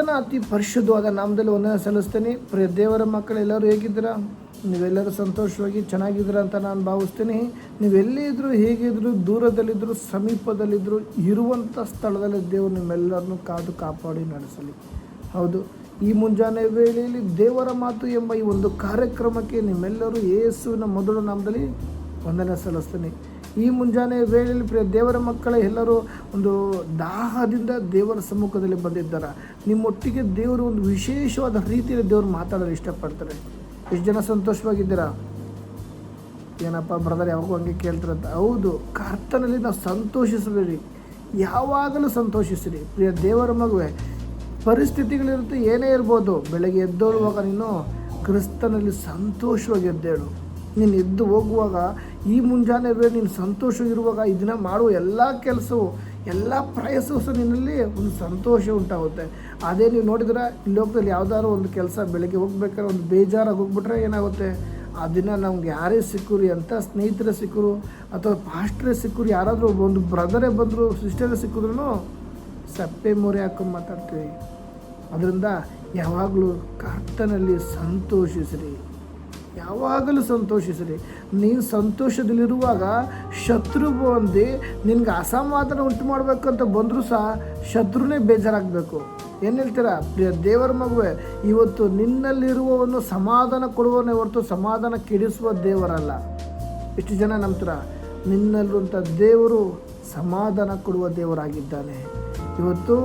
ಕರ್ತನ ಅತಿ ಪರಿಶುದ್ಧವಾದ ನಾಮದಲ್ಲಿ ವಂದನೆ ಸಲ್ಲಿಸ್ತೇನೆ. ಪ್ರಿಯ ದೇವರ ಮಕ್ಕಳೆಲ್ಲರೂ ಹೇಗಿದ್ದೀರಾ? ನೀವೆಲ್ಲರೂ ಸಂತೋಷವಾಗಿ ಚೆನ್ನಾಗಿದ್ದೀರಾ ಅಂತ ನಾನು ಭಾವಿಸ್ತೀನಿ. ನೀವೆಲ್ಲೇ ಇದ್ದರೂ, ಹೇಗಿದ್ದರೂ, ದೂರದಲ್ಲಿದ್ದರೂ, ಸಮೀಪದಲ್ಲಿದ್ದರೂ, ಇರುವಂಥ ಸ್ಥಳದಲ್ಲಿ ದೇವರು ನಿಮ್ಮೆಲ್ಲರನ್ನೂ ಕಾದು ಕಾಪಾಡಿ ನಡೆಸಲಿ. ಹೌದು, ಈ ಮುಂಜಾನೆ ವೇಳೆಯಲ್ಲಿ ದೇವರ ಮಾತು ಎಂಬ ಈ ಒಂದು ಕಾರ್ಯಕ್ರಮಕ್ಕೆ ನಿಮ್ಮೆಲ್ಲರೂ ಯೇಸುವಿನ ಮೊದಲ ನಾಮದಲ್ಲಿ ವಂದನೆ ಸಲ್ಲಿಸ್ತೀನಿ. ಈ ಮುಂಜಾನೆ ವೇಳೆಯಲ್ಲಿ ಪ್ರಿಯ ದೇವರ ಮಕ್ಕಳ ಎಲ್ಲರೂ ಒಂದು ದಾಹದಿಂದ ದೇವರ ಸಮ್ಮುಖದಲ್ಲಿ ಬಂದಿದ್ದಾರೆ. ನಿಮ್ಮೊಟ್ಟಿಗೆ ದೇವರು ಒಂದು ವಿಶೇಷವಾದ ರೀತಿಯಲ್ಲಿ ದೇವರು ಮಾತಾಡಲು ಇಷ್ಟಪಡ್ತಾರೆ. ಎಷ್ಟು ಜನ ಸಂತೋಷವಾಗಿದ್ದೀರಾ? ಏನಪ್ಪ ಬ್ರದರ್ ಯಾವಾಗೂ ಹಂಗೆ ಕೇಳ್ತಾರಂತ. ಹೌದು, ಕರ್ತನಲ್ಲಿ ನಾವು ಸಂತೋಷಿಸಬೇಡಿ, ಯಾವಾಗಲೂ ಸಂತೋಷಿಸಿರಿ. ಪ್ರಿಯ ದೇವರ ಮಗುವೆ, ಪರಿಸ್ಥಿತಿಗಳಿರುತ್ತೆ, ಏನೇ ಇರ್ಬೋದು, ಬೆಳಗ್ಗೆ ಎದ್ದೇಳುವಾಗ ನೀನು ಕ್ರಿಸ್ತನಲ್ಲಿ ಸಂತೋಷವಾಗಿ ಎದ್ದೇಳು. ನೀನು ಎದ್ದು ಹೋಗುವಾಗ, ಈ ಮುಂಜಾನೆ ನೀನು ಸಂತೋಷವಿರುವಾಗ ಈ ದಿನ ಮಾಡುವ ಎಲ್ಲ ಕೆಲಸವು, ಎಲ್ಲ ಪ್ರಯಾಸವೂ ಸಹ ನಿನ್ನಲ್ಲಿ ಒಂದು ಸಂತೋಷ ಉಂಟಾಗುತ್ತೆ. ಅದೇ ನೀವು ನೋಡಿದ್ರೆ ಈ ಲೋಕದಲ್ಲಿ ಯಾವುದಾದ್ರು ಒಂದು ಕೆಲಸ ಬೆಳಗ್ಗೆ ಹೋಗ್ಬೇಕಾದ್ರೆ ಒಂದು ಬೇಜಾರಾಗಿ ಹೋಗ್ಬಿಟ್ರೆ ಏನಾಗುತ್ತೆ, ಆ ದಿನ ನಮ್ಗೆ ಯಾರೇ ಸಿಕ್ಕರು, ಎಂಥ ಸ್ನೇಹಿತರೇ ಸಿಕ್ಕರು ಅಥವಾ ಪಾಸ್ಟ್ರೇ ಸಿಕ್ಕರು, ಯಾರಾದರೂ ಒಂದು ಬ್ರದರೇ ಬಂದರು, ಸಿಸ್ಟರೇ ಸಿಕ್ಕಿದ್ರೂ ಸಪ್ಪೆ ಮೊರೆ ಹಾಕೊಂಡು ಮಾತಾಡ್ತೀವಿ. ಅದರಿಂದ ಯಾವಾಗಲೂ ಕರ್ತನಲ್ಲಿ ಸಂತೋಷಿಸಿರಿ, ಯಾವಾಗಲೂ ಸಂತೋಷಿಸಿರಿ. ನೀನು ಸಂತೋಷದಲ್ಲಿರುವಾಗ ಶತ್ರು ಬಂದು ನಿನಗೆ ಅಸಮಾಧಾನ ಉಂಟು ಮಾಡಬೇಕಂತ ಬಂದರೂ ಸಹ ಶತ್ರುನೇ ಬೇಜಾರಾಗಬೇಕು. ಏನು ಹೇಳ್ತೀರಾ? ಪ್ರಿಯ ದೇವರ ಮಗುವೆ, ಇವತ್ತು ನಿನ್ನಲ್ಲಿರುವವನ್ನು ಸಮಾಧಾನ ಕೊಡುವವನೇ ಹೊರತು ಸಮಾಧಾನ ಕೆಡಿಸುವ ದೇವರಲ್ಲ. ಇಷ್ಟು ಜನ ನಂಬ್ತೀರಾ? ನಿನ್ನಲ್ಲಿರುವಂಥ ದೇವರು ಸಮಾಧಾನ ಕೊಡುವ ದೇವರಾಗಿದ್ದಾನೆ. ಇವತ್ತು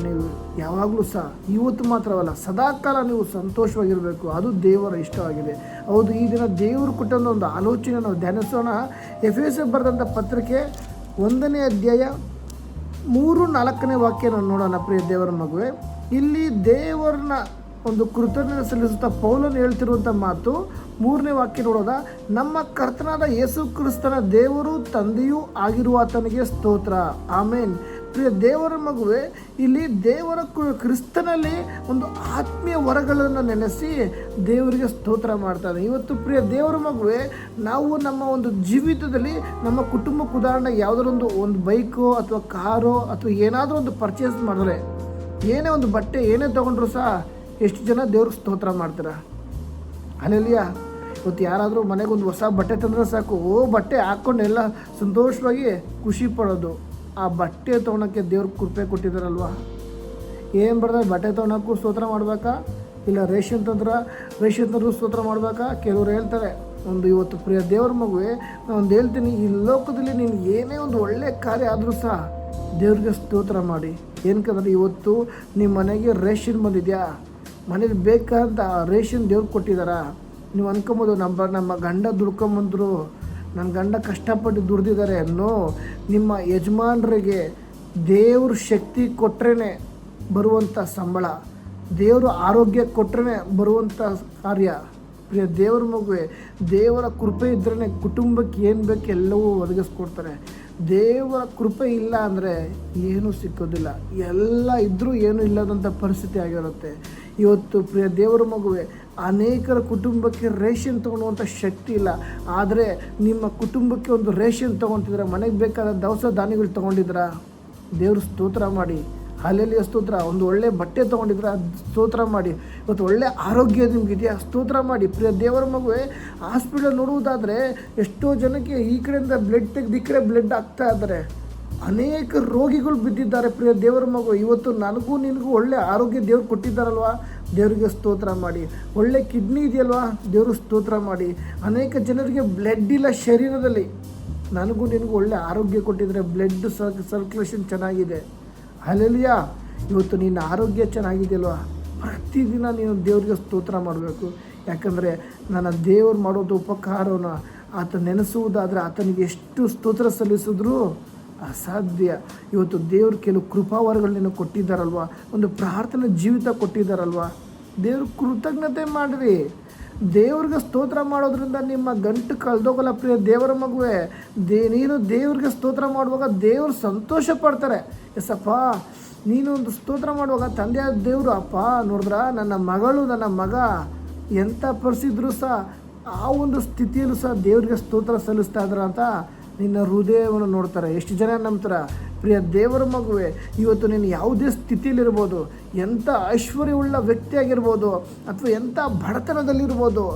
ನೀವು ಯಾವಾಗಲೂ ಸಹ, ಇವತ್ತು ಮಾತ್ರವಲ್ಲ ಸದಾಕಾಲ ನೀವು ಸಂತೋಷವಾಗಿರಬೇಕು. ಅದು ದೇವರ ಇಷ್ಟವಾಗಿದೆ. ಹೌದು, ಈ ದಿನ ದೇವರು ಕೊಟ್ಟಂಥ ಒಂದು ಆಲೋಚನೆ ನಾವು ಧ್ಯಾನಿಸೋಣ. ಎಫೆಸಕ್ಕೆ ಬರೆದಂಥ ಪತ್ರಿಕೆ 1ನೇ ಅಧ್ಯಾಯ 3-4ನೇ ವಾಕ್ಯ ನಾವು ನೋಡೋಣ. ಪ್ರಿಯ ದೇವರ ಮಗುವೆ, ಇಲ್ಲಿ ದೇವರನ್ನ ಒಂದು ಕೃತಜ್ಞತೆ ಸಲ್ಲಿಸುತ್ತಾ ಪೌಲನು ಹೇಳ್ತಿರುವಂಥ ಮಾತು 3ನೇ ವಾಕ್ಯ ನೋಡೋದ. ನಮ್ಮ ಕರ್ತನಾದ ಯೇಸು ಕ್ರಿಸ್ತನ ದೇವರು ತಂದೆಯೂ ಆಗಿರುವ ಆತನಿಗೆ ಸ್ತೋತ್ರ, ಆಮೇನ್. ಪ್ರಿಯ ದೇವರ ಮಗುವೆ, ಇಲ್ಲಿ ದೇವರ ಕ್ರಿಸ್ತನಲ್ಲಿ ಒಂದು ಆತ್ಮೀಯ ವರಗಳನ್ನು ನೆನೆಸಿ ದೇವರಿಗೆ ಸ್ತೋತ್ರ ಮಾಡ್ತಾನೆ. ಇವತ್ತು ಪ್ರಿಯ ದೇವರ ಮಗುವೆ, ನಾವು ನಮ್ಮ ಒಂದು ಜೀವಿತದಲ್ಲಿ ನಮ್ಮ ಕುಟುಂಬಕ್ಕೆ ಉದಾಹರಣೆ ಯಾವುದಾದ್ರು ಒಂದು ಬೈಕೋ ಅಥವಾ ಕಾರೋ ಅಥವಾ ಏನಾದರೂ ಒಂದು ಪರ್ಚೇಸ್ ಮಾಡಿದ್ರೆ, ಏನೇ ಒಂದು ಬಟ್ಟೆ ಏನೇ ತೊಗೊಂಡ್ರು ಸಹ ಎಷ್ಟು ಜನ ದೇವ್ರಿಗೆ ಸ್ತೋತ್ರ ಮಾಡ್ತಾರೆ? ಅಲ್ಲೆಲ್ಲಿಯ ಇವತ್ತು ಯಾರಾದರೂ ಮನೆಗೊಂದು ಹೊಸ ಬಟ್ಟೆ ತಂದರೆ ಸಾಕು, ಬಟ್ಟೆ ಹಾಕ್ಕೊಂಡು ಎಲ್ಲ ಸಂತೋಷವಾಗಿ ಖುಷಿ ಪಡೋದು. ಆ ಬಟ್ಟೆ ತೊಗೊಳಕ್ಕೆ ದೇವ್ರ ಕೃಪೆ ಕೊಟ್ಟಿದ್ದಾರಲ್ವ. ಏನು ಬರ್ತಾರೆ, ಬಟ್ಟೆ ತೊಗೊಳಕ್ಕೂ ಸ್ತೋತ್ರ ಮಾಡಬೇಕಾ? ಇಲ್ಲ ರೇಷನ್ ತಂದರೂ ಸ್ತೋತ್ರ ಮಾಡಬೇಕಾ? ಕೆಲವರು ಹೇಳ್ತಾರೆ. ಇವತ್ತು ಪ್ರಿಯ ದೇವ್ರ ಮಗುವೆ, ನಾನು ಒಂದು ಹೇಳ್ತೀನಿ, ಈ ಲೋಕದಲ್ಲಿ ನೀನು ಏನೇ ಒಂದು ಒಳ್ಳೆಯ ಕಾರ್ಯ ಆದರೂ ಸಹ ದೇವ್ರಿಗೆ ಸ್ತೋತ್ರ ಮಾಡಿ. ಏನಕ್ಕಂದ್ರೆ ಇವತ್ತು ನಿಮ್ಮ ಮನೆಗೆ ರೇಷನ್ ಬಂದಿದೆಯಾ, ಮನೇಲಿ ಬೇಕಾದಂಥ ರೇಷನ್ ದೇವ್ರು ಕೊಟ್ಟಿದ್ದಾರ. ನೀವು ಅಂದ್ಕೊಬೋದು, ನಮ್ಮ ಗಂಡ ದುಡ್ಕೊಂಬಂದರು, ನನ್ನ ಗಂಡ ಕಷ್ಟಪಟ್ಟು ದುಡ್ದಿದ್ದಾರೆ ಅನ್ನೋ. ನಿಮ್ಮ ಯಜಮಾನರಿಗೆ ದೇವ್ರ ಶಕ್ತಿ ಕೊಟ್ಟರೆ ಬರುವಂಥ ಸಂಬಳ, ದೇವರು ಆರೋಗ್ಯ ಕೊಟ್ಟರೆ ಬರುವಂಥ ಕಾರ್ಯ. ಪ್ರಿಯ ದೇವರ ಮಗುವೆ, ದೇವರ ಕೃಪೆ ಇದ್ರೇ ಕುಟುಂಬಕ್ಕೆ ಏನು ಬೇಕು ಎಲ್ಲವೂ ಒದಗಿಸ್ಕೊಡ್ತಾರೆ. ದೇವರ ಕೃಪೆ ಇಲ್ಲ ಅಂದರೆ ಏನೂ ಸಿಕ್ಕೋದಿಲ್ಲ, ಎಲ್ಲ ಇದ್ದರೂ ಏನೂ ಇಲ್ಲದಂಥ ಪರಿಸ್ಥಿತಿ ಆಗಿರುತ್ತೆ. ಇವತ್ತು ಪ್ರಿಯ ದೇವರ ಮಗುವೆ, ಅನೇಕರ ಕುಟುಂಬಕ್ಕೆ ರೇಷನ್ ತೊಗೊಳ್ಳುವಂಥ ಶಕ್ತಿ ಇಲ್ಲ. ಆದರೆ ನಿಮ್ಮ ಕುಟುಂಬಕ್ಕೆ ಒಂದು ರೇಷನ್ ತೊಗೊತಿದ್ರೆ, ಮನೆಗೆ ಬೇಕಾದ ದವಸ ಧಾನ್ಯಗಳು ತೊಗೊಂಡಿದ್ರ, ದೇವ್ರ ಸ್ತೋತ್ರ ಮಾಡಿ. ಅಲ್ಲೆಲ್ಲಿ ಸ್ತೋತ್ರ. ಒಂದು ಒಳ್ಳೆ ಬಟ್ಟೆ ತೊಗೊಂಡಿದ್ರೆ ಸ್ತೋತ್ರ ಮಾಡಿ. ಇವತ್ತು ಒಳ್ಳೆ ಆರೋಗ್ಯ ನಿಮಗಿದೆಯಾ, ಸ್ತೋತ್ರ ಮಾಡಿ. ಪ್ರಿಯ ದೇವರ ಮಗುವೆ, ಹಾಸ್ಪಿಟಲ್ ನೋಡುವುದಾದರೆ ಎಷ್ಟೋ ಜನಕ್ಕೆ ಈ ಕಡೆಯಿಂದ ಬ್ಲಡ್ ತೆಗೆದು ಈ ಕಡೆ ಬ್ಲಡ್ ಆಗ್ತಾ ಇದ್ದಾರೆ. ಅನೇಕ ರೋಗಿಗಳು ಬಿದ್ದಿದ್ದಾರೆ. ಪ್ರಿಯ ದೇವರ ಮಗು, ಇವತ್ತು ನನಗೂ ನಿನಗೂ ಒಳ್ಳೆ ಆರೋಗ್ಯ ದೇವ್ರು ಕೊಟ್ಟಿದ್ದಾರಲ್ವ, ದೇವರಿಗೆ ಸ್ತೋತ್ರ ಮಾಡಿ. ಒಳ್ಳೆ ಕಿಡ್ನಿ ಇದೆಯಲ್ವಾ, ದೇವರು ಸ್ತೋತ್ರ ಮಾಡಿ. ಅನೇಕ ಜನರಿಗೆ ಬ್ಲಡ್ ಇಲ್ಲ ಶರೀರದಲ್ಲಿ, ನನಗೂ ನಿನಗೂ ಒಳ್ಳೆ ಆರೋಗ್ಯ ಕೊಟ್ಟಿದ್ದಾರೆ, ಬ್ಲಡ್ ಸರ್ಕ್ಯುಲೇಷನ್ ಚೆನ್ನಾಗಿದೆ. ಅಲ್ಲೆಲ್ಲಿಯ ಇವತ್ತು ನಿನ್ನ ಆರೋಗ್ಯ ಚೆನ್ನಾಗಿದೆಯಲ್ವ, ಪ್ರತಿದಿನ ನೀನು ದೇವರಿಗೆ ಸ್ತೋತ್ರ ಮಾಡಬೇಕು. ಯಾಕಂದರೆ ನನ್ನ ದೇವರು ಮಾಡೋದು ಉಪಕಾರವನ್ನು ಆತ ನೆನೆಸುವುದಾದರೆ ಆತನಿಗೆ ಎಷ್ಟು ಸ್ತೋತ್ರ ಸಲ್ಲಿಸಿದ್ರೂ ಅಸಾಧ್ಯ. ಇವತ್ತು ದೇವರು ಕೆಲವು ಕೃಪಾವರಗಳನ್ನ ಕೊಟ್ಟಿದ್ದಾರಲ್ವ, ಒಂದು ಪ್ರಾರ್ಥನೆ ಜೀವಿತ ಕೊಟ್ಟಿದ್ದಾರಲ್ವ, ದೇವ್ರ ಕೃತಜ್ಞತೆ ಮಾಡಿರಿ. ದೇವ್ರಿಗೆ ಸ್ತೋತ್ರ ಮಾಡೋದ್ರಿಂದ ನಿಮ್ಮ ಗಂಟು ಕಳೆದೋಗಲ್ಲ. ಪ್ರಿಯ ದೇವರ ಮಗುವೆ, ನೀನು ದೇವ್ರಿಗೆ ಸ್ತೋತ್ರ ಮಾಡುವಾಗ ದೇವರು ಸಂತೋಷ ಪಡ್ತಾರೆ. ಎಸಪ್ಪ, ನೀನು ಒಂದು ಸ್ತೋತ್ರ ಮಾಡುವಾಗ ತಂದೆಯಾದ ದೇವರು, ಅಪ್ಪ ನೋಡಿದ್ರ ನನ್ನ ಮಗಳು ನನ್ನ ಮಗ ಎಂಥ ಪರಿಸ್ಥಿತಿದ್ರು ಸಹ ಆ ಒಂದು ಸ್ಥಿತಿಯಲ್ಲೂ ಸಹ ದೇವರಿಗೆ ಸ್ತೋತ್ರ ಸಲ್ಲಿಸ್ತಾ ಇದ್ರ ಅಂತ ನಿನ್ನ ಹೃದಯವನ್ನು ನೋಡ್ತಾರೆ. ಎಷ್ಟು ಜನ ನಂಬ್ತಾರೆ? ಪ್ರಿಯ ದೇವರ ಮಗುವೆ, ಇವತ್ತು ನೀನು ಯಾವುದೇ ಸ್ಥಿತಿಯಲ್ಲಿರ್ಬೋದು, ಎಂಥ ಐಶ್ವರ್ಯವುಳ್ಳ ವ್ಯಕ್ತಿಯಾಗಿರ್ಬೋದು ಅಥವಾ ಎಂಥ ಬಡತನದಲ್ಲಿರ್ಬೋದು,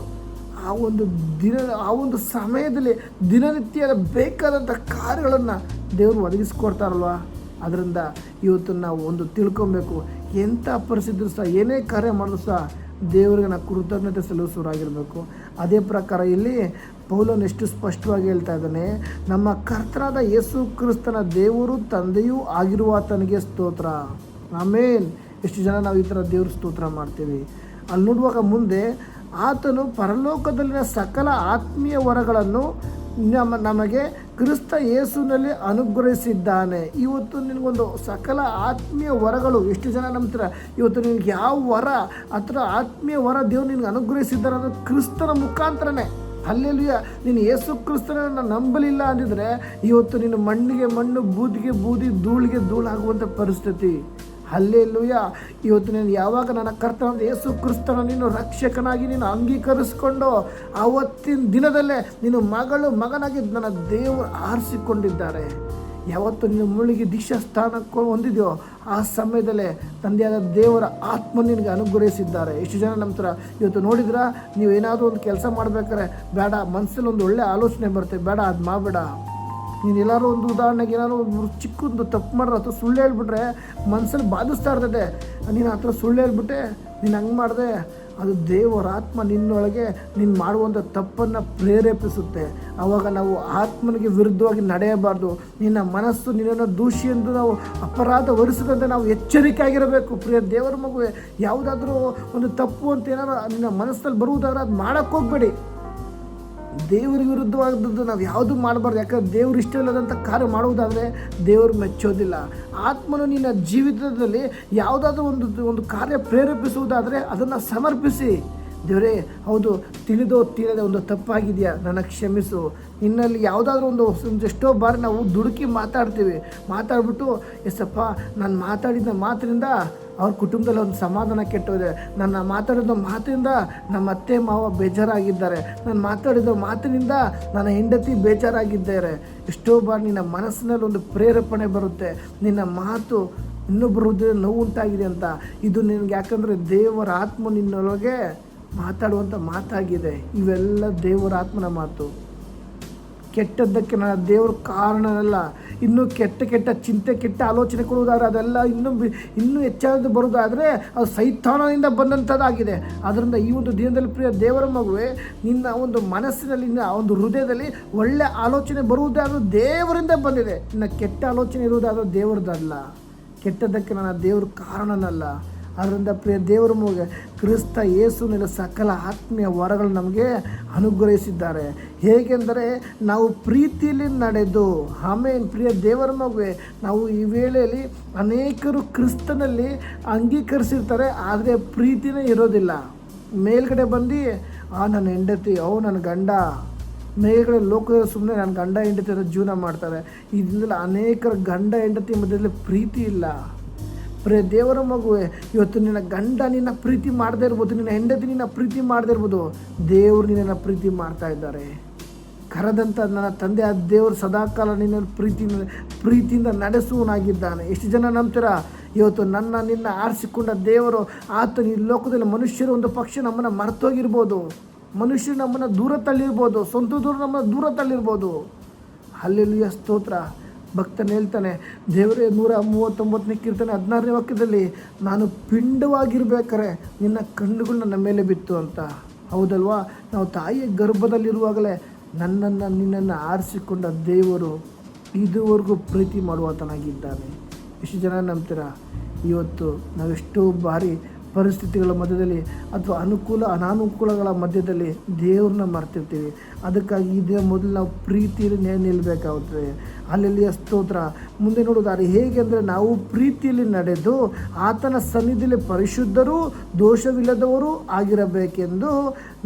ಆ ಒಂದು ಸಮಯದಲ್ಲಿ ದಿನನಿತ್ಯ ಬೇಕಾದಂಥ ಕಾರ್ಯಗಳನ್ನು ದೇವರು ಒದಗಿಸ್ಕೊಡ್ತಾರಲ್ವ. ಅದರಿಂದ ಇವತ್ತು ನಾವು ಒಂದು ತಿಳ್ಕೊಬೇಕು, ಎಂಥ ಪರಿಸ್ಥಿತಿ ಸಹ ಏನೇ ಕಾರ್ಯ ಮಾಡಿದ್ರು ಸಹ ದೇವರಿಗೆ ನಾವು ಕೃತಜ್ಞತೆ ಸಲ್ಲಿಸೋರಾಗಿರಬೇಕು. ಅದೇ ಪ್ರಕಾರ ಇಲ್ಲಿ ಪೌಲನು ಎಷ್ಟು ಸ್ಪಷ್ಟವಾಗಿ ಹೇಳ್ತಾ ಇದ್ದಾನೆ, ನಮ್ಮ ಕರ್ತನಾದ ಯೇಸು ಕ್ರಿಸ್ತನ ದೇವರು ತಂದೆಯೂ ಆಗಿರುವಾತನಿಗೆ ಸ್ತೋತ್ರ. ಆಮೇನ್. ಎಷ್ಟು ಜನ ನಾವು ಈ ಥರ ದೇವ್ರ ಸ್ತೋತ್ರ ಮಾಡ್ತೀವಿ. ಅಲ್ಲಿ ನೋಡುವಾಗ ಮುಂದೆ ಆತನು ಪರಲೋಕದಲ್ಲಿನ ಸಕಲ ಆತ್ಮೀಯ ವರಗಳನ್ನು ನಮಗೆ ಕ್ರಿಸ್ತ ಯೇಸುವಿನಲ್ಲಿ ಅನುಗ್ರಹಿಸಿದ್ದಾನೆ. ಇವತ್ತು ನಿನಗೊಂದು ಸಕಲ ಆತ್ಮೀಯ ವರಗಳು ಎಷ್ಟು ಜನ ನಂಬ್ತೀರ? ಇವತ್ತು ನಿನಗೆ ಯಾವ ವರ ಅಥವಾ ಆತ್ಮೀಯ ವರ ದೇವರು ನಿನಗೆ ಅನುಗ್ರಹಿಸಿದ್ದಾರೆ ಅನ್ನೋದು ಕ್ರಿಸ್ತನ ಮುಖಾಂತರನೇ. ಅಲ್ಲೆಲ್ಲೂಯ. ನೀನು ಯೇಸು ಕ್ರಿಸ್ತನನ್ನು ನಂಬಲಿಲ್ಲ ಅಂದಿದ್ರೆ ಇವತ್ತು ನೀನು ಮಣ್ಣಿಗೆ ಮಣ್ಣು, ಬೂದಿಗೆ ಬೂದಿ, ಧೂಳಿಗೆ ಧೂಳಾಗುವಂಥ ಪರಿಸ್ಥಿತಿ. ಹಲ್ಲೆಲೂಯ. ಇವತ್ತು ನೀನು ಯಾವಾಗ ನನ್ನ ಕರ್ತನಾದ ಯೇಸು ಕ್ರಿಸ್ತನ ನೀನು ರಕ್ಷಕನಾಗಿ ನೀನು ಅಂಗೀಕರಿಸಿಕೊಂಡು ಆವತ್ತಿನ ದಿನದಲ್ಲೇ ನೀನು ಮಗನಾಗಿ ನನ್ನ ದೇವರು ಆರಿಸಿಕೊಂಡಿದ್ದಾರೆ. ಯಾವತ್ತು ನೀನು ಮುಳುಗಿ ದೀಕ್ಷಾ ಸ್ಥಾನಕ್ಕೆ ಹೊಂದಿದೆಯೋ ಆ ಸಮಯದಲ್ಲೇ ತಂದೆಯಾದ ದೇವರ ಆತ್ಮ ನಿನಗೆ ಅನುಗ್ರಹಿಸಿದ್ದಾರೆ. ಎಷ್ಟು ಜನ ನಂತರ ಇವತ್ತು ನೋಡಿದ್ರೆ ನೀವು ಏನಾದರೂ ಒಂದು ಕೆಲಸ ಮಾಡ್ಬೇಕಾದ್ರೆ ಬೇಡ, ಮನಸ್ಸಲ್ಲಿ ಒಂದು ಒಳ್ಳೆ ಆಲೋಚನೆ ಬರುತ್ತೆ, ಬೇಡ ಅದು ಮಾಡಬೇಡ. ನೀನು ಎಲ್ಲರೂ ಒಂದು ಉದಾಹರಣೆಗೆ ಏನಾದ್ರು ಒಂದು ಚಿಕ್ಕಒಂದು ತಪ್ಪು ಮಾಡ್ರೆ ಅಥವಾ ಸುಳ್ಳು ಹೇಳ್ಬಿಟ್ರೆ ಮನಸ್ಸಲ್ಲಿ ಬಾಧಿಸ್ತಾ ಇರ್ತದೆ. ನೀನು ಆ ಥರ ಸುಳ್ಳು ಹೇಳ್ಬಿಟ್ಟೆ, ನೀನು ಹಂಗೆ ಮಾಡಿದೆ, ಅದು ದೇವರ ಆತ್ಮ ನಿನ್ನೊಳಗೆ ನೀನು ಮಾಡುವಂಥ ತಪ್ಪನ್ನು ಪ್ರೇರೇಪಿಸುತ್ತೆ. ಆವಾಗ ನಾವು ಆತ್ಮನಿಗೆ ವಿರುದ್ಧವಾಗಿ ನಡೆಯಬಾರ್ದು. ನಿನ್ನ ಮನಸ್ಸು ನಿನ್ನನ್ನು ದೂಷಿ ಎಂದು ನಾವು ಅಪರಾಧ ಹೊರಿಸದಂತೆ ನಾವು ಎಚ್ಚರಿಕೆ ಆಗಿರಬೇಕು. ಪ್ರಿಯ ದೇವರ ಮಗುವೆ, ಯಾವುದಾದ್ರೂ ಒಂದು ತಪ್ಪು ಅಂತ ಏನಾದ್ರು ನಿನ್ನ ಮನಸ್ಸಲ್ಲಿ ಬರುವುದಾದ್ರೆ ಅದು ಮಾಡೋಕ್ಕೆ ಹೋಗಬೇಡಿ. ದೇವರಿಗೆ ವಿರುದ್ಧವಾದದ್ದು ನಾವು ಯಾವುದೂ ಮಾಡಬಾರ್ದು. ಯಾಕಂದರೆ ದೇವ್ರು ಇಷ್ಟವಿಲ್ಲದಂಥ ಕಾರ್ಯ ಮಾಡುವುದಾದರೆ ದೇವರು ಮೆಚ್ಚೋದಿಲ್ಲ. ಆತ್ಮನು ನಿನ್ನ ಜೀವಿತದಲ್ಲಿ ಯಾವುದಾದ್ರೂ ಒಂದು ಕಾರ್ಯ ಪ್ರೇರೇಪಿಸುವುದಾದರೆ ಅದನ್ನು ಸಮರ್ಪಿಸಿ. ದೇವರೇ, ಹೌದು, ತಿಳಿದೇ ಒಂದು ತಪ್ಪಾಗಿದೆಯಾ, ನನಗೆ ಕ್ಷಮಿಸು. ನಿನ್ನಲ್ಲಿ ಯಾವುದಾದ್ರೂ ಒಂದು ಎಷ್ಟೋ ಬಾರಿ ನಾವು ದುಡುಕಿ ಮಾತಾಡ್ಬಿಟ್ಟು ಎಸಪ್ಪ, ನಾನು ಮಾತಾಡಿದ ಮಾತಿನಿಂದ ಅವ್ರ ಕುಟುಂಬದಲ್ಲಿ ಒಂದು ಸಮಾಧಾನ ಕೆಟ್ಟೋದೆ, ನನ್ನ ಮಾತಾಡಿದ ಮಾತಿನಿಂದ ನಮ್ಮ ಅತ್ತೆ ಮಾವ ಬೇಜಾರಾಗಿದ್ದಾರೆ, ನಾನು ಮಾತಾಡಿದ ಮಾತಿನಿಂದ ನನ್ನ ಹೆಂಡತಿ ಬೇಜಾರಾಗಿದ್ದಾರೆ. ಎಷ್ಟೋ ಬಾರಿ ನಿನ್ನ ಮನಸ್ಸಿನಲ್ಲಿ ಒಂದು ಪ್ರೇರೇಪಣೆ ಬರುತ್ತೆ, ನಿನ್ನ ಮಾತು ಇನ್ನೊಬ್ಬರ ಹೃದಯ ನೋವು ಉಂಟಾಗಿದೆ ಅಂತ. ಇದು ನಿನಗೆ ಯಾಕಂದರೆ ದೇವರ ಆತ್ಮ ನಿನ್ನೊಳಗೆ ಮಾತಾಡುವಂಥ ಮಾತಾಗಿದೆ. ಇವೆಲ್ಲ ದೇವರ ಆತ್ಮನ ಮಾತು. ಕೆಟ್ಟದ್ದಕ್ಕೆ ನನ್ನ ದೇವ್ರ ಕಾರಣನಲ್ಲ. ಇನ್ನೂ ಕೆಟ್ಟ ಚಿಂತೆ, ಕೆಟ್ಟ ಆಲೋಚನೆ ಕೊಡುವುದಾದ್ರೆ ಅದೆಲ್ಲ ಇನ್ನೂ ಹೆಚ್ಚಾಗಿ ಬರುವುದಾದರೆ ಅದು ಸೈತಾನದಿಂದ ಬಂದಂಥದ್ದಾಗಿದೆ. ಅದರಿಂದ ಈ ಒಂದು ದಿನದಲ್ಲಿ ಪ್ರಿಯ ದೇವರ ಮಗುವೆ, ನಿನ್ನ ಒಂದು ಮನಸ್ಸಿನಲ್ಲಿ, ನಿನ್ನ ಒಂದು ಹೃದಯದಲ್ಲಿ ಒಳ್ಳೆ ಆಲೋಚನೆ ಬರುವುದಾದ್ರೂ ದೇವರಿಂದ ಬಂದಿದೆ. ನಿನ್ನ ಕೆಟ್ಟ ಆಲೋಚನೆ ಇರುವುದಾದ್ರೂ ದೇವರದಲ್ಲ. ಕೆಟ್ಟದ್ದಕ್ಕೆ ನನ್ನ ದೇವ್ರ ಕಾರಣನಲ್ಲ. ಅದರಿಂದ ಪ್ರಿಯ ದೇವರ ಮಗುವೆ, ಕ್ರಿಸ್ತ ಯೇಸುವಿನ ಸಕಲ ಆತ್ಮೀಯ ವರಗಳು ನಮಗೆ ಅನುಗ್ರಹಿಸಿದ್ದಾರೆ. ಹೇಗೆಂದರೆ ನಾವು ಪ್ರೀತಿಯಲ್ಲಿ ನಡೆದು. ಆಮೇನ್. ಪ್ರಿಯ ದೇವರ ಮಗುವೆ, ನಾವು ಈ ವೇಳೆಯಲ್ಲಿ ಅನೇಕರು ಕ್ರಿಸ್ತನಲ್ಲಿ ಅಂಗೀಕರಿಸಿರ್ತಾರೆ, ಆದರೆ ಪ್ರೀತಿನೇ ಇರೋದಿಲ್ಲ. ಮೇಲ್ಗಡೆ ಬಂದು ನನ್ನ ಹೆಂಡತಿ, ನನ್ನ ಗಂಡ, ಮೇಲ್ಗಡೆ ಲೋಕದಲ್ಲಿ ಸುಮ್ಮನೆ ನನ್ನ ಗಂಡ ಹೆಂಡತಿ ಜೀವನ ಮಾಡ್ತಾರೆ. ಇದರಿಂದ ಅನೇಕರ ಗಂಡ ಹೆಂಡತಿ ಮಧ್ಯದಲ್ಲಿ ಪ್ರೀತಿ ಇಲ್ಲ. ಪ್ರಿಯ ದೇವರ ಮಗುವೆ, ಇವತ್ತು ನಿನ್ನ ಗಂಡ ನಿನ್ನ ಪ್ರೀತಿ ಮಾಡದೇ ಇರ್ಬೋದು, ನಿನ್ನ ಹೆಂಡತಿ ನಿನ್ನ ಪ್ರೀತಿ ಮಾಡದೇ ಇರ್ಬೋದು, ದೇವರು ನಿನ್ನನ್ನು ಪ್ರೀತಿ ಮಾಡ್ತಾ ಇದ್ದಾರೆ. ಕರೆದಂಥ ನನ್ನ ತಂದೆ ಆ ದೇವರು ಸದಾಕಾಲ ನಿನ್ನ ಪ್ರೀತಿಯಿಂದ ನಡೆಸುವನಾಗಿದ್ದಾನೆ. ಎಷ್ಟು ಜನ ನಂಬ್ತೀರಾ? ಇವತ್ತು ನಿನ್ನ ಆರಿಸಿಕೊಂಡ ದೇವರು ಆತನ ಈ ಲೋಕದಲ್ಲಿ ಮನುಷ್ಯರು ಒಂದು ಪಕ್ಷ ನಮ್ಮನ್ನು ಮರ್ತೋಗಿರ್ಬೋದು, ಮನುಷ್ಯರು ನಮ್ಮನ್ನು ದೂರ ತಳ್ಳಿರ್ಬೋದು, ಸ್ವಂತ ನಮ್ಮನ್ನು ದೂರ ತಳ್ಳಿರ್ಬೋದು. ಹಲ್ಲೆಲೂಯ, ಸ್ತೋತ್ರ. ಭಕ್ತನು ಹೇಳ್ತಾನೆ, ದೇವರೇ 139ನೇ ಕೀರ್ತನೆ 16ನೇ ವಾಕ್ಯದಲ್ಲಿ, ನಾನು ಪಿಂಡವಾಗಿರ್ಬೇಕಾರೆ ನಿನ್ನ ಕಣ್ಣುಗಳು ನನ್ನ ಮೇಲೆ ಬಿತ್ತು ಅಂತ. ಹೌದಲ್ವಾ? ನಾವು ತಾಯಿಯ ಗರ್ಭದಲ್ಲಿರುವಾಗಲೇ ನಿನ್ನನ್ನು ಆರಿಸಿಕೊಂಡ ದೇವರು ಇದುವರೆಗೂ ಪ್ರೀತಿ ಮಾಡುವಾತನಾಗಿದ್ದಾನೆ. ಎಷ್ಟು ಜನ ನಂಬ್ತೀರಾ? ಇವತ್ತು ನಾವೆಷ್ಟೋ ಬಾರಿ ಪರಿಸ್ಥಿತಿಗಳ ಮಧ್ಯದಲ್ಲಿ ಅಥವಾ ಅನಾನುಕೂಲಗಳ ಮಧ್ಯದಲ್ಲಿ ದೇವ್ರನ್ನ ಮರ್ತಿರ್ತೀವಿ. ಅದಕ್ಕಾಗಿ ಇದೇ ಮೊದಲು ನಾವು ಪ್ರೀತಿಯಲ್ಲಿ ನಿಲ್ಲಬೇಕಾಗುತ್ತದೆ. ಅಲ್ಲಿ ಸ್ತೋತ್ರ. ಮುಂದೆ ನೋಡೋದಾದ್ರೆ ಹೇಗೆಂದರೆ, ನಾವು ಪ್ರೀತಿಯಲ್ಲಿ ನಡೆದು ಆತನ ಸನ್ನಿಧಿಯಲ್ಲಿ ಪರಿಶುದ್ಧರೂ ದೋಷವಿಲ್ಲದವರು ಆಗಿರಬೇಕೆಂದು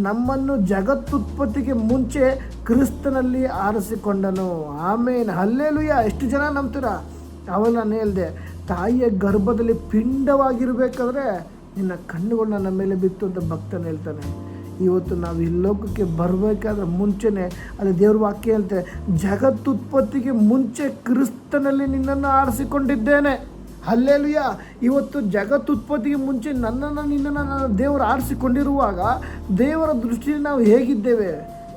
ನಮ್ಮನ್ನು ಜಗತ್ತುತ್ಪತ್ತಿಗೆ ಮುಂಚೆ ಕ್ರಿಸ್ತನಲ್ಲಿ ಆರಿಸಿಕೊಂಡನು. ಆಮೇನ್. ಹಲ್ಲೆಲೂಯ. ಎಷ್ಟು ಜನ ನಂಬ್ತೀರಾ? ಅವೆಲ್ಲ ನಾನು ಹೇಳಿದೆ, ತಾಯಿಯ ಗರ್ಭದಲ್ಲಿ ಪಿಂಡವಾಗಿರಬೇಕಾದ್ರೆ ನಿನ್ನ ಕಣ್ಣುಗಳು ನನ್ನ ಮೇಲೆ ಬಿತ್ತು ಅಂತ ಭಕ್ತನು ಹೇಳ್ತಾನೆ. ಇವತ್ತು ನಾವು ಈ ಲೋಕಕ್ಕೆ ಬರಬೇಕಾದ್ರೆ ಮುಂಚೆನೇ ಅಲ್ಲಿ ದೇವ್ರ ವಾಕ್ಯ ಹೇಳ್ತೆ, ಜಗತ್ತುತ್ಪತ್ತಿಗೆ ಮುಂಚೆ ಕ್ರಿಸ್ತನಲ್ಲಿ ನಿನ್ನನ್ನು ಆರಿಸಿಕೊಂಡಿದ್ದೇನೆ. ಹಲ್ಲೆಲೂಯ. ಇವತ್ತು ಜಗತ್ತುತ್ಪತ್ತಿಗೆ ಮುಂಚೆ ನಿನ್ನನ್ನು ದೇವರು ಆರಿಸಿಕೊಂಡಿರುವಾಗ ದೇವರ ದೃಷ್ಟಿಯಲ್ಲಿ ನಾವು ಹೇಗಿದ್ದೇವೆ?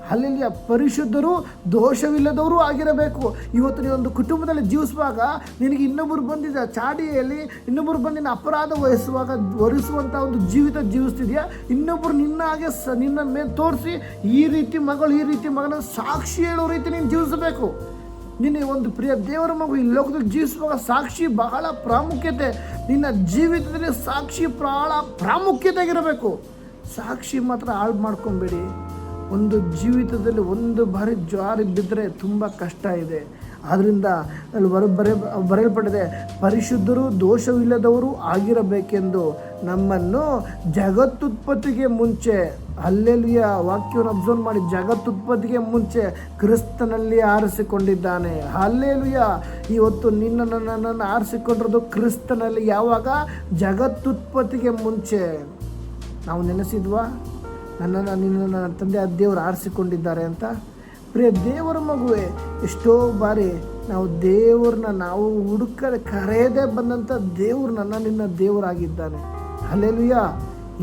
ಹಲ್ಲೆಲೂಯ. ಪರಿಶುದ್ಧರು, ದೋಷವಿಲ್ಲದವರು ಆಗಿರಬೇಕು. ಇವತ್ತು ನೀವೊಂದು ಕುಟುಂಬದಲ್ಲಿ ಜೀವಿಸುವಾಗ ನಿನಗೆ ಇನ್ನೊಬ್ಬರು ಬಂದಿದ್ದ ಚಾಡಿಯಲ್ಲಿ ಇನ್ನೊಬ್ಬರು ಬಂದು ನಿನ್ನ ಅಪರಾಧ ಹೊರಿಸುವಂಥ ಒಂದು ಜೀವಿತ ಜೀವಿಸ್ತಿದೆಯಾ? ಇನ್ನೊಬ್ಬರು ನಿನ್ನ ಹಾಗೆ ನಿನ್ನ ಮೇಲೆ ತೋರಿಸಿ ಈ ರೀತಿ ಮಗಳು ಈ ರೀತಿ ಮಗನ ಸಾಕ್ಷಿ ಹೇಳೋ ರೀತಿ ನೀನು ಜೀವಿಸಬೇಕು. ನಿನ್ನ ಒಂದು ಪ್ರಿಯ ದೇವರ ಮಗು ಈ ಲೋಕದಲ್ಲಿ ಜೀವಿಸುವಾಗ ಸಾಕ್ಷಿ ಬಹಳ ಪ್ರಾಮುಖ್ಯತೆ. ನಿನ್ನ ಜೀವಿತದಲ್ಲಿ ಸಾಕ್ಷಿ ಬಹಳ ಪ್ರಾಮುಖ್ಯತೆ ಆಗಿರಬೇಕು. ಸಾಕ್ಷಿ ಮಾತ್ರ ಹಾಳು ಮಾಡ್ಕೊಬೇಡಿ. ಒಂದು ಜೀವಿತದಲ್ಲಿ ಒಂದು ಬಾರಿ ಜಾರಿ ಬಿದ್ದರೆ ತುಂಬ ಕಷ್ಟ ಇದೆ. ಆದ್ದರಿಂದ ಅಲ್ಲಿ ಬರೆಯಲ್ಪಟ್ಟಿದೆ, ಪರಿಶುದ್ಧರು, ದೋಷವಿಲ್ಲದವರು ಆಗಿರಬೇಕೆಂದು ನಮ್ಮನ್ನು ಜಗತ್ತುತ್ಪತ್ತಿಗೆ ಮುಂಚೆ, ಹಲ್ಲೆಲೂಯ, ವಾಕ್ಯವನ್ನು ಅಬ್ಸರ್ವ್ ಮಾಡಿ, ಜಗತ್ತುತ್ಪತ್ತಿಗೆ ಮುಂಚೆ ಕ್ರಿಸ್ತನಲ್ಲಿ ಆರಿಸಿಕೊಂಡಿದ್ದಾನೆ. ಹಲ್ಲೆಲೂಯ. ಇವತ್ತು ನನ್ನನ್ನು ಆರಿಸಿಕೊಂಡಿರೋದು ಕ್ರಿಸ್ತನಲ್ಲಿ. ಯಾವಾಗ? ಜಗತ್ತುತ್ಪತ್ತಿಗೆ ಮುಂಚೆ. ನಾವು ನೆನೆಸಿದ್ವಾ ನಿನ್ನನ್ನು ತಂದೆ ದೇವರು ಆರಿಸಿಕೊಂಡಿದ್ದಾರೆ ಅಂತ? ಪ್ರಿಯ ದೇವರ ಮಗುವೆ, ಎಷ್ಟೋ ಬಾರಿ ನಾವು ಕರೆಯದೇ ಬಂದಂಥ ದೇವರು ನಿನ್ನ ದೇವರಾಗಿದ್ದಾನೆ. ಹಲ್ಲೆಲೂಯ.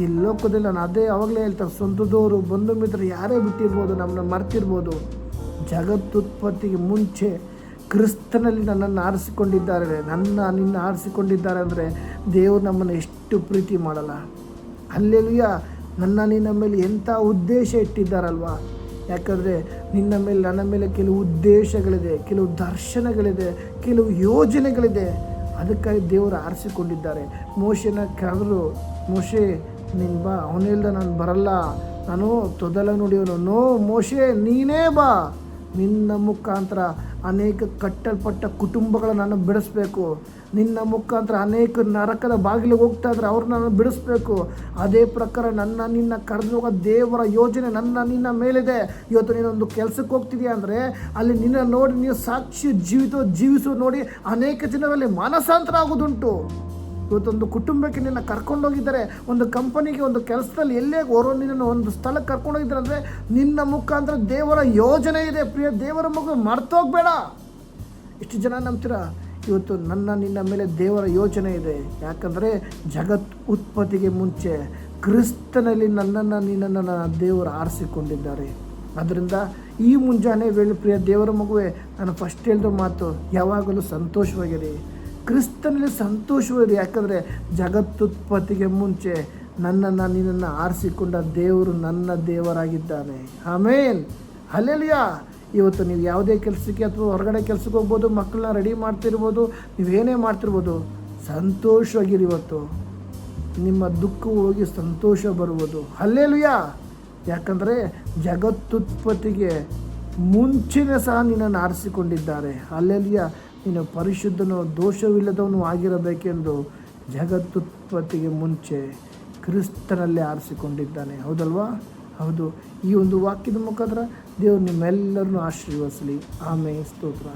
ಈ ಲೋಕದಲ್ಲಿ ನಾನು ಅವಾಗಲೇ ಹೇಳ್ತಾರೆ, ಸ್ವಂತದವರು, ಬಂಧು ಮಿತ್ರರು ಯಾರೇ ಬಿಟ್ಟಿರ್ಬೋದು, ನಮ್ಮನ್ನ ಮರ್ತಿರ್ಬೋದು. ಜಗತ್ತುತ್ಪತ್ತಿಗೆ ಮುಂಚೆ ಕ್ರಿಸ್ತನಲ್ಲಿ ನನ್ನನ್ನು ಆರಿಸಿಕೊಂಡಿದ್ದಾರೆ, ನಿನ್ನ ಆರಿಸಿಕೊಂಡಿದ್ದಾರೆ ಅಂದರೆ ದೇವರು ನಮ್ಮನ್ನು ಎಷ್ಟು ಪ್ರೀತಿ ಮಾಡಲ್ಲ. ಹಲ್ಲೆಲೂಯ. ನಿನ್ನ ಮೇಲೆ ಎಂಥ ಉದ್ದೇಶ ಇಟ್ಟಿದ್ದಾರಲ್ವ? ಯಾಕಂದರೆ ನಿನ್ನ ಮೇಲೆ ನನ್ನ ಮೇಲೆ ಕೆಲವು ಉದ್ದೇಶಗಳಿದೆ, ಕೆಲವು ದರ್ಶನಗಳಿದೆ, ಕೆಲವು ಯೋಜನೆಗಳಿದೆ. ಅದಕ್ಕಾಗಿ ದೇವರು ಆರಿಸಿಕೊಂಡಿದ್ದಾರೆ. ಮೋಶೆನ ಕರೆದ್ರು, ಮೋಶೆ ನೀನು ಬಾ, ಅವನಿಲ್ದ ನಾನು ಬರಲ್ಲ, ನಾನು ತೊದಲ ನುಡಿಯೋನು. ನೋ ಮೋಶೆ, ನೀನೇ ಬಾ. ನಿನ್ನ ಮುಖಾಂತರ ಅನೇಕ ಕಟ್ಟಲ್ಪಟ್ಟ ಕುಟುಂಬಗಳನ್ನು ನಾನು ಬಿಡಿಸ್ಬೇಕು. ನಿನ್ನ ಮುಖಾಂತರ ಅನೇಕ ನರಕದ ಬಾಗಿಲಿಗೆ ಹೋಗ್ತಾ ಇದ್ರೆ ಅವ್ರನ್ನ ನಾನು ಬಿಡಿಸ್ಬೇಕು. ಅದೇ ಪ್ರಕಾರ ನಿನ್ನ ಕರೆದು ಹೋಗೋ ದೇವರ ಯೋಜನೆ ನಿನ್ನ ಮೇಲಿದೆ. ಇವತ್ತು ನೀನೊಂದು ಕೆಲಸಕ್ಕೆ ಹೋಗ್ತಿದೆಯಾ ಅಂದರೆ ಅಲ್ಲಿ ನಿನ್ನ ನೋಡಿ ನೀವು ಸಾಕ್ಷಿ ಜೀವಿಸೋ ನೋಡಿ ಅನೇಕ ಜನರಲ್ಲಿ ಮಾನಸಾಂತರ ಆಗೋದುಂಟು. ಇವತ್ತೊಂದು ಕುಟುಂಬಕ್ಕೆ ನಿನ್ನ ಕರ್ಕೊಂಡೋಗಿದ್ದಾರೆ, ಒಂದು ಕಂಪನಿಗೆ, ಒಂದು ಕೆಲಸದಲ್ಲಿ ಎಲ್ಲೇ ನಿನ್ನನ್ನು ಒಂದು ಸ್ಥಳಕ್ಕೆ ಕರ್ಕೊಂಡೋಗಿದ್ದಾರೆ ಅಂದರೆ ನಿನ್ನ ಮುಖಾಂತರ ದೇವರ ಯೋಜನೆ ಇದೆ. ಪ್ರಿಯ ದೇವರ ಮಗು, ಮರ್ತೋಗ್ಬೇಡ. ಎಷ್ಟು ಜನ ನಂಬ್ತೀರಾ? ಇವತ್ತು ನಿನ್ನ ಮೇಲೆ ದೇವರ ಯೋಜನೆ ಇದೆ. ಯಾಕಂದರೆ ಉತ್ಪತ್ತಿಗೆ ಮುಂಚೆ ಕ್ರಿಸ್ತನಲ್ಲಿ ನಿನ್ನನ್ನು ದೇವರು ಆರಿಸಿಕೊಂಡಿದ್ದಾರೆ. ಅದರಿಂದ ಈ ಮುಂಜಾನೆ ವೇಳೆ ಪ್ರಿಯ ದೇವರ ಮಗುವೆ, ನಾನು ಫಸ್ಟ್ ಹೇಳಿದ ಮಾತು, ಯಾವಾಗಲೂ ಸಂತೋಷವಾಗಿರಿ, ಕ್ರಿಸ್ತನಲ್ಲಿ ಸಂತೋಷವಿರಿ. ಯಾಕಂದರೆ ಜಗತ್ತುತ್ಪತ್ತಿಗೆ ಮುಂಚೆ ನಿನ್ನನ್ನು ಆರಿಸಿಕೊಂಡ ದೇವರು ನನ್ನ ದೇವರಾಗಿದ್ದಾನೆ. ಆಮೇನ್. ಹಲ್ಲೆಲೂಯ. ಇವತ್ತು ನೀವು ಯಾವುದೇ ಕೆಲಸಕ್ಕೆ ಅಥವಾ ಹೊರಗಡೆ ಕೆಲಸಕ್ಕೆ ಹೋಗ್ಬೋದು, ಮಕ್ಕಳನ್ನ ರೆಡಿ ಮಾಡ್ತಿರ್ಬೋದು, ನೀವೇನೇ ಮಾಡ್ತಿರ್ಬೋದು, ಸಂತೋಷವಾಗಿರಿ. ಇವತ್ತು ನಿಮ್ಮ ದುಃಖವು ಹೋಗಿ ಸಂತೋಷ ಬರುವುದು. ಹಲ್ಲೆಲೂಯ. ಯಾಕಂದರೆ ಜಗತ್ತುತ್ಪತ್ತಿಗೆ ಮುಂಚೆನೇ ಸಹ ನಿನ್ನನ್ನು ಆರಿಸಿಕೊಂಡಿದ್ದಾರೆ. ಹಲ್ಲೆಲೂಯ. ನೀನು ಪರಿಶುದ್ಧನೋ ದೋಷವಿಲ್ಲದವನು ಆಗಿರಬೇಕೆಂದು ಜಗತ್ತುತ್ಪತ್ತಿಗೆ ಮುಂಚೆ ಕ್ರಿಸ್ತನಲ್ಲಿ ಆರಿಸಿಕೊಂಡಿದ್ದಾನೆ. ಹೌದಲ್ವಾ? ಹೌದು. ಈ ಒಂದು ವಾಕ್ಯದ ಮುಖಾಂತರ ದೇವರು ನಿಮ್ಮೆಲ್ಲರನ್ನು ಆಶೀರ್ವದಿಸಲಿ. ಆಮೇಲೆ ಸ್ತೋತ್ರ.